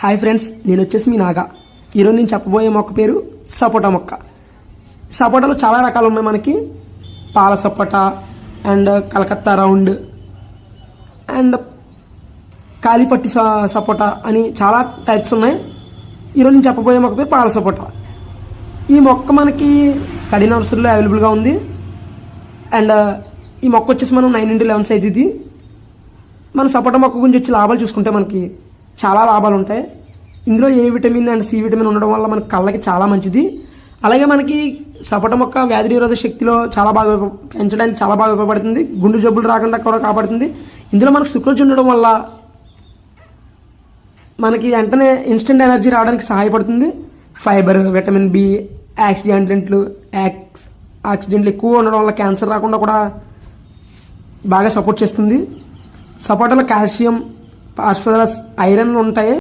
Hi friends, నేను వచ్చేసి మీ నాగా. ఈరోజు నేను చెప్పబోయే మొక్క పేరు సపోటా మొక్క. సపోటాలో చాలా రకాలు ఉన్నాయి. మనకి పాల సపోటా అండ్ కలకత్తా రౌండ్ అండ్ కాలిపట్టి సపోటా అని చాలా టైప్స్ ఉన్నాయి. ఈరోజు నేను చెప్పబోయే మొక్క పేరు పాల సపోటా. ఈ మొక్క మనకి కడి నర్సరీలో అవైలబుల్గా ఉంది. అండ్ ఈ మొక్క వచ్చేసి మనం 9x11 సైజ్. ఇది మన సపోటా మొక్క గురించి వచ్చి లాభాలు చూసుకుంటే మనకి చాలా లాభాలు ఉంటాయి. ఇందులో A vitamin and C vitamin ఉండడం వల్ల మనకి కళ్ళకి చాలా మంచిది. అలాగే మనకి సపోటా మొక్క వ్యాధి నిరోధక శక్తిలో చాలా బాగా పెంచడానికి చాలా బాగా ఉపయోగపడుతుంది. గుండె జబ్బులు రాకుండా కూడా కాపాడుతుంది. ఇందులో మనకు సుక్రోజ్ ఉండడం వల్ల మనకి వెంటనే ఇన్స్టెంట్ ఎనర్జీ రావడానికి సహాయపడుతుంది. ఫైబర్, విటమిన్ బి, యాక్సిడెంట్లు ఎక్కువ ఉండడం వల్ల క్యాన్సర్ రాకుండా కూడా బాగా సపోర్ట్ చేస్తుంది. సపోటాలో కాల్షియం, ఫాస్ఫరస్, ఐరన్ ఉంటాయి.